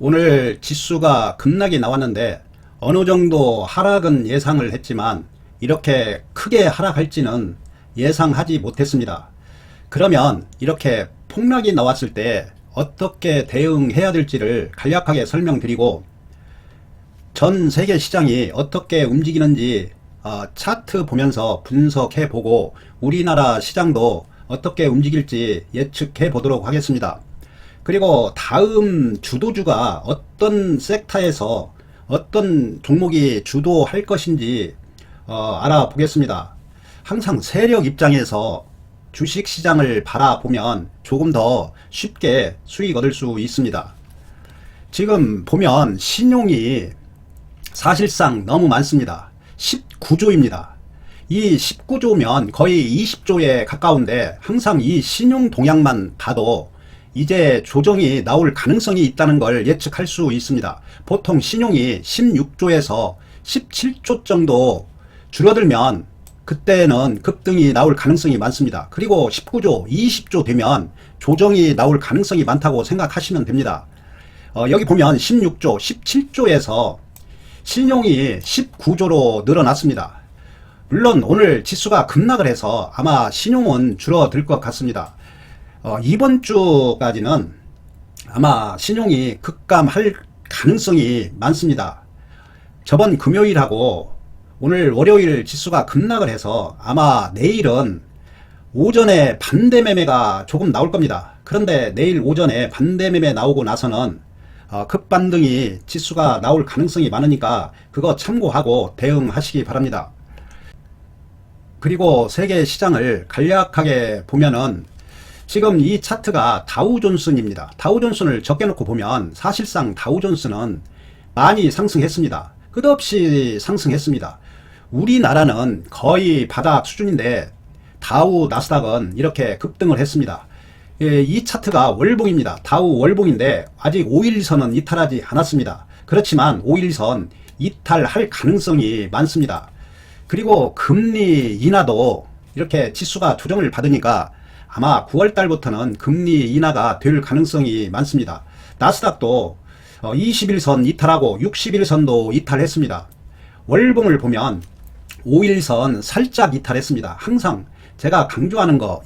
오늘 지수가 급락이 나왔는데 어느 정도 하락은 예상을 했지만 이렇게 크게 하락할지는 예상하지 못했습니다. 그러면 이렇게 폭락이 나왔을 때 어떻게 대응해야 될지를 간략하게 설명드리고, 전 세계 시장이 어떻게 움직이는지 차트 보면서 분석해 보고 우리나라 시장도 어떻게 움직일지 예측해 보도록 하겠습니다. 그리고 다음 주도주가 어떤 섹터에서 어떤 종목이 주도할 것인지 알아보겠습니다. 항상 세력 입장에서 주식시장을 바라보면 조금 더 쉽게 수익 얻을 수 있습니다. 지금 보면 신용이 사실상 너무 많습니다. 19조입니다. 이 19조면 거의 20조에 가까운데, 항상 이 신용 동향만 봐도 이제 조정이 나올 가능성이 있다는 걸 예측할 수 있습니다. 보통 신용이 16조에서 17조 정도 줄어들면 그때는 급등이 나올 가능성이 많습니다. 그리고 19조, 20조 되면 조정이 나올 가능성이 많다고 생각하시면 됩니다. 여기 보면 16조, 17조에서 신용이 19조로 늘어났습니다. 물론 오늘 지수가 급락을 해서 아마 신용은 줄어들 것 같습니다. 이번 주까지는 아마 신용이 급감할 가능성이 많습니다. 저번 금요일하고 오늘 월요일 지수가 급락을 해서 아마 내일은 오전에 반대 매매가 조금 나올 겁니다. 그런데 내일 오전에 반대 매매 나오고 나서는 급반등이 지수가 나올 가능성이 많으니까 그거 참고하고 대응하시기 바랍니다. 그리고 세계 시장을 간략하게 보면은 지금 이 차트가 다우존슨입니다. 다우존슨을 적게놓고 보면 사실상 다우존슨은 많이 상승했습니다. 끝없이 상승했습니다. 우리나라는 거의 바닥 수준인데 다우 나스닥은 이렇게 급등을 했습니다. 이 차트가 월봉입니다. 다우 월봉인데 아직 5일선은 이탈하지 않았습니다. 그렇지만 5일선 이탈할 가능성이 많습니다. 그리고 금리 인하도 이렇게 지수가 조정을 받으니까 아마 9월달부터는 금리 인하가 될 가능성이 많습니다. 나스닥도 21선 이탈하고 61선도 이탈했습니다. 월봉을 보면 5일선 살짝 이탈했습니다. 항상 제가 강조하는 거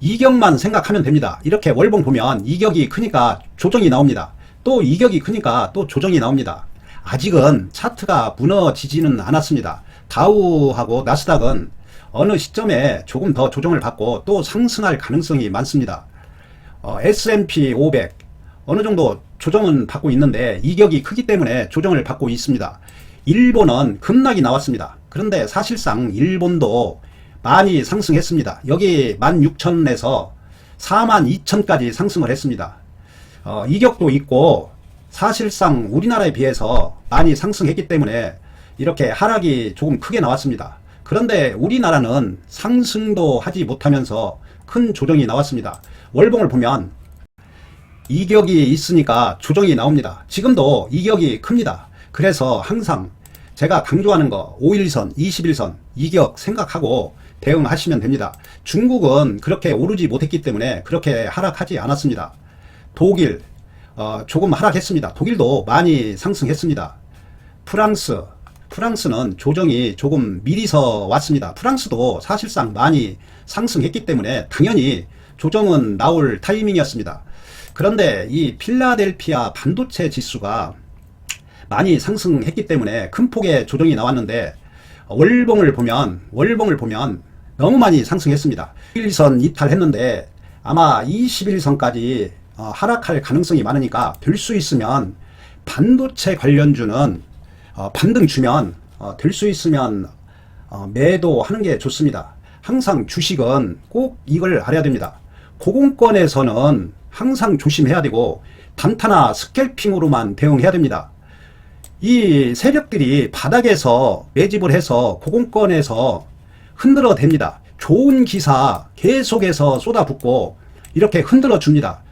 이격만 생각하면 됩니다. 이렇게 월봉 보면 이격이 크니까 조정이 나옵니다. 또 이격이 크니까 또 조정이 나옵니다. 아직은 차트가 무너지지는 않았습니다. 다우하고 나스닥은 어느 시점에 조금 더 조정을 받고 또 상승할 가능성이 많습니다. S&P 500 어느 정도 조정은 받고 있는데 이격이 크기 때문에 조정을 받고 있습니다. 일본은 급락이 나왔습니다. 그런데 사실상 일본도 많이 상승했습니다. 여기 16,000에서 42,000까지 상승을 했습니다. 이격도 있고 사실상 우리나라에 비해서 많이 상승했기 때문에 이렇게 하락이 조금 크게 나왔습니다. 그런데 우리나라는 상승도 하지 못하면서 큰 조정이 나왔습니다. 월봉을 보면 이격이 있으니까 조정이 나옵니다. 지금도 이격이 큽니다. 그래서 항상 제가 강조하는 거 5일선, 21선 이격 생각하고 대응하시면 됩니다. 중국은 그렇게 오르지 못했기 때문에 그렇게 하락하지 않았습니다. 독일 조금 하락했습니다. 독일도 많이 상승했습니다. 프랑스는 조정이 조금 미리서 왔습니다. 프랑스도 사실상 많이 상승했기 때문에 당연히 조정은 나올 타이밍이었습니다. 그런데 이 필라델피아 반도체 지수가 많이 상승했기 때문에 큰 폭의 조정이 나왔는데 월봉을 보면 너무 많이 상승했습니다. 1선 이탈했는데 아마 21선까지 하락할 가능성이 많으니까 될 수 있으면 반도체 관련주는 반등 주면 될 수 있으면 매도하는 게 좋습니다. 항상 주식은 꼭 이걸 알아야 됩니다. 고공권에서는 항상 조심해야 되고 단타나 스캘핑으로만 대응해야 됩니다. 이 세력들이 바닥에서 매집을 해서 고공권에서 흔들어 댑니다. 좋은 기사 계속해서 쏟아붓고 이렇게 흔들어 줍니다.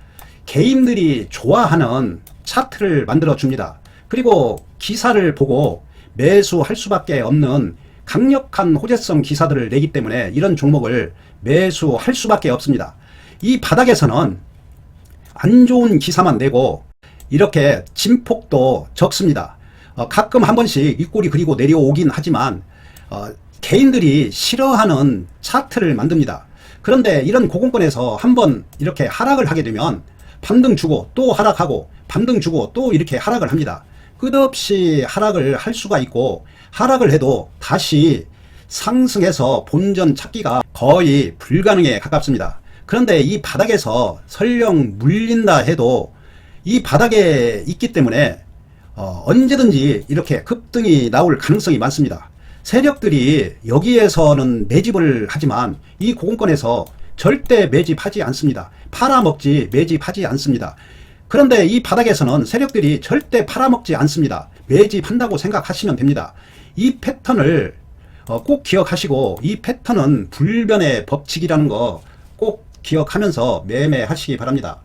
개인들이 좋아하는 차트를 만들어 줍니다. 그리고 기사를 보고 매수할 수밖에 없는 강력한 호재성 기사들을 내기 때문에 이런 종목을 매수할 수밖에 없습니다. 이 바닥에서는 안 좋은 기사만 내고 이렇게 진폭도 적습니다. 가끔 한 번씩 윗골이 그리고 내려오긴 하지만 개인들이 싫어하는 차트를 만듭니다. 그런데 이런 고공권에서 한번 이렇게 하락을 하게 되면 반등 주고 또 하락하고 반등 주고 또 이렇게 하락을 합니다. 끝없이 하락을 할 수가 있고, 하락을 해도 다시 상승해서 본전 찾기가 거의 불가능에 가깝습니다. 그런데 이 바닥에서 설령 물린다 해도 이 바닥에 있기 때문에 언제든지 이렇게 급등이 나올 가능성이 많습니다. 세력들이 여기에서는 매집을 하지만 이 고공권에서 절대 매집하지 않습니다. 팔아먹지 매집하지 않습니다. 그런데 이 바닥에서는 세력들이 절대 팔아먹지 않습니다. 매집한다고 생각하시면 됩니다. 이 패턴을 꼭 기억하시고, 이 패턴은 불변의 법칙이라는 거 꼭 기억하면서 매매하시기 바랍니다.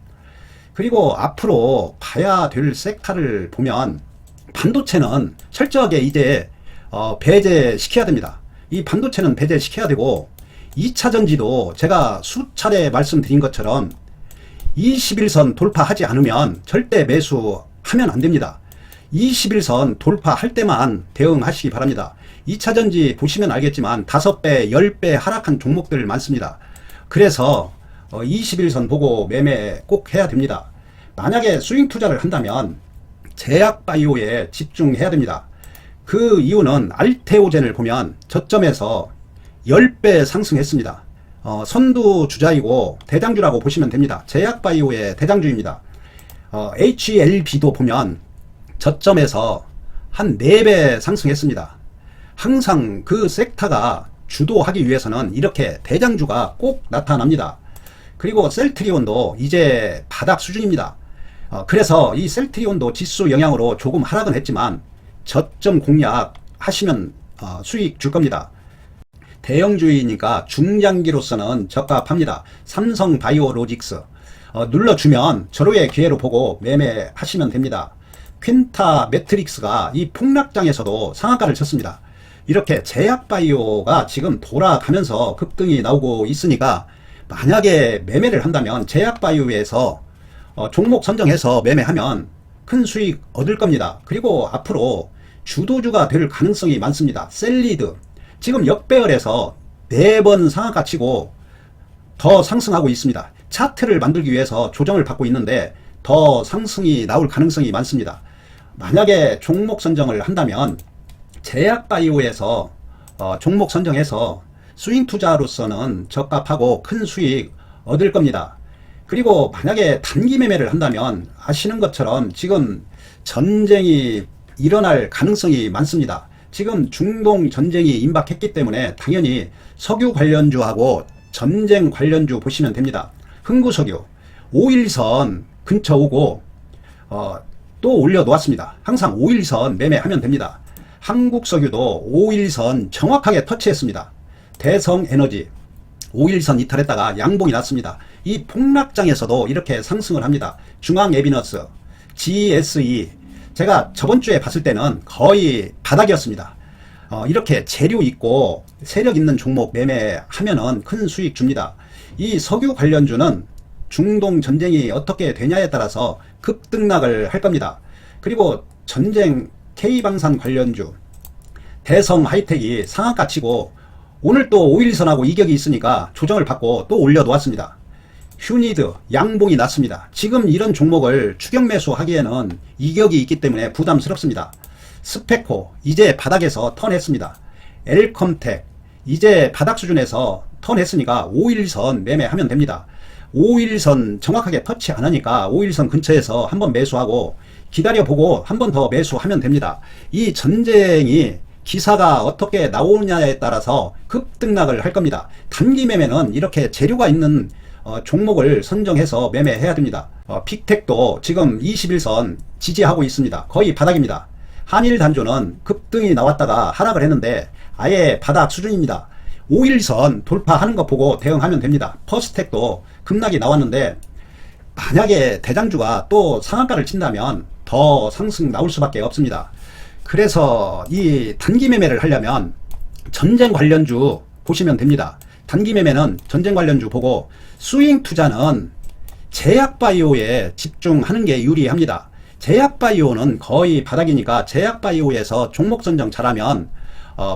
그리고 앞으로 봐야 될 섹터를 보면 반도체는 철저하게 이제 배제시켜야 됩니다. 이 반도체는 배제시켜야 되고, 2차전지도 제가 수차례 말씀드린 것처럼 21선 돌파하지 않으면 절대 매수하면 안 됩니다. 21선 돌파할 때만 대응하시기 바랍니다. 2차전지 보시면 알겠지만 5배, 10배 하락한 종목들 많습니다. 그래서 21선 보고 매매 꼭 해야 됩니다. 만약에 스윙 투자를 한다면 제약바이오에 집중해야 됩니다. 그 이유는 알테오젠을 보면 저점에서 10배 상승했습니다. 선두주자이고 대장주라고 보시면 됩니다. 제약바이오의 대장주입니다. HLB도 보면 저점에서 한 4배 상승했습니다. 항상 그 섹터가 주도하기 위해서는 이렇게 대장주가 꼭 나타납니다. 그리고 셀트리온도 이제 바닥 수준입니다. 그래서 이 셀트리온도 지수 영향으로 조금 하락은 했지만 저점 공략하시면 수익 줄 겁니다. 대형주이니까 중장기로서는 적합합니다. 삼성바이오로직스 눌러주면 절호의 기회로 보고 매매하시면 됩니다. 퀸타 매트릭스가 이 폭락장에서도 상한가를 쳤습니다. 이렇게 제약바이오가 지금 돌아가면서 급등이 나오고 있으니까 만약에 매매를 한다면 제약바이오에서 종목 선정해서 매매하면 큰 수익 얻을 겁니다. 그리고 앞으로 주도주가 될 가능성이 많습니다. 셀리드 지금 역배열에서 4번 상한가 치고 더 상승하고 있습니다. 차트를 만들기 위해서 조정을 받고 있는데 더 상승이 나올 가능성이 많습니다. 만약에 종목 선정을 한다면 제약바이오에서 종목 선정해서 스윙 투자로서는 적합하고 큰 수익 얻을 겁니다. 그리고 만약에 단기 매매를 한다면 아시는 것처럼 지금 전쟁이 일어날 가능성이 많습니다. 지금 중동 전쟁이 임박했기 때문에 당연히 석유 관련주하고 전쟁 관련주 보시면 됩니다. 흥구석유 5일선 근처 오고 또 올려놓았습니다. 항상 5일선 매매하면 됩니다. 한국석유도 5일선 정확하게 터치했습니다. 대성에너지 5일선 이탈했다가 양봉이 났습니다. 이 폭락장에서도 이렇게 상승을 합니다. 중앙에비너스, GSE 제가 저번주에 봤을 때는 거의 바닥이었습니다. 이렇게 재료 있고 세력 있는 종목 매매하면은 큰 수익 줍니다. 이 석유 관련주는 중동 전쟁이 어떻게 되냐에 따라서 급등락을 할 겁니다. 그리고 전쟁 K방산 관련주 대성 하이텍이 상한가 치고 오늘 또 5일선하고 이격이 있으니까 조정을 받고 또 올려놓았습니다. 휴니드 양봉이 났습니다. 지금 이런 종목을 추격 매수하기에는 이격이 있기 때문에 부담스럽습니다. 스페코 이제 바닥에서 턴했습니다. 엘컴텍 이제 바닥 수준에서 턴했으니까 5일선 매매하면 됩니다. 5일선 정확하게 터치 안 하니까 5일선 근처에서 한번 매수하고 기다려보고 한 번 더 매수하면 됩니다. 이 전쟁이 기사가 어떻게 나오냐에 따라서 급등락을 할 겁니다. 단기 매매는 이렇게 재료가 있는 종목을 선정해서 매매해야 됩니다. 빅텍도 지금 21선 지지하고 있습니다. 거의 바닥입니다. 한일단조는 급등이 나왔다가 하락을 했는데 아예 바닥 수준입니다. 5일선 돌파하는 거 보고 대응하면 됩니다. 퍼스텍도 급락이 나왔는데 만약에 대장주가 또 상한가를 친다면 더 상승 나올 수밖에 없습니다. 그래서 이 단기 매매를 하려면 전쟁 관련주 보시면 됩니다. 단기 매매는 전쟁 관련주 보고 스윙 투자는 제약바이오에 집중하는 게 유리합니다. 제약바이오는 거의 바닥이니까 제약바이오에서 종목 선정 잘하면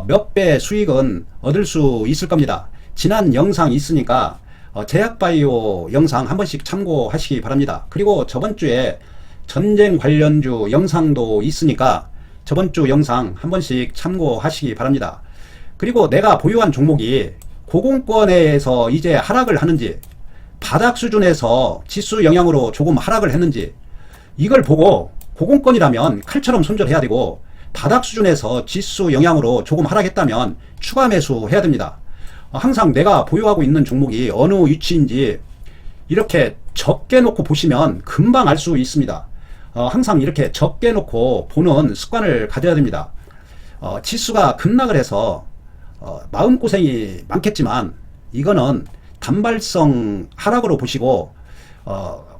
몇 배 수익은 얻을 수 있을 겁니다. 지난 영상 있으니까 제약바이오 영상 한 번씩 참고하시기 바랍니다. 그리고 저번 주에 전쟁 관련주 영상도 있으니까 저번 주 영상 한 번씩 참고하시기 바랍니다. 그리고 내가 보유한 종목이 고공권에서 이제 하락을 하는지, 바닥 수준에서 지수 영향으로 조금 하락을 했는지, 이걸 보고 고공권이라면 칼처럼 손절해야 되고, 바닥 수준에서 지수 영향으로 조금 하락했다면 추가 매수해야 됩니다. 항상 내가 보유하고 있는 종목이 어느 위치인지 이렇게 적게 놓고 보시면 금방 알 수 있습니다. 항상 이렇게 적게 놓고 보는 습관을 가져야 됩니다. 지수가 급락을 해서 마음고생이 많겠지만 이거는 단발성 하락으로 보시고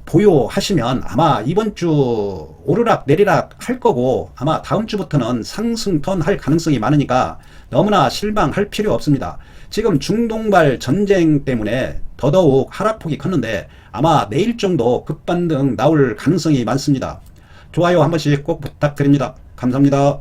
보유하시면 아마 이번 주 오르락 내리락 할 거고, 아마 다음 주부터는 상승턴 할 가능성이 많으니까 너무나 실망할 필요 없습니다. 지금 중동발 전쟁 때문에 더더욱 하락폭이 컸는데 아마 내일 정도 급반등 나올 가능성이 많습니다. 좋아요 한 번씩 꼭 부탁드립니다. 감사합니다.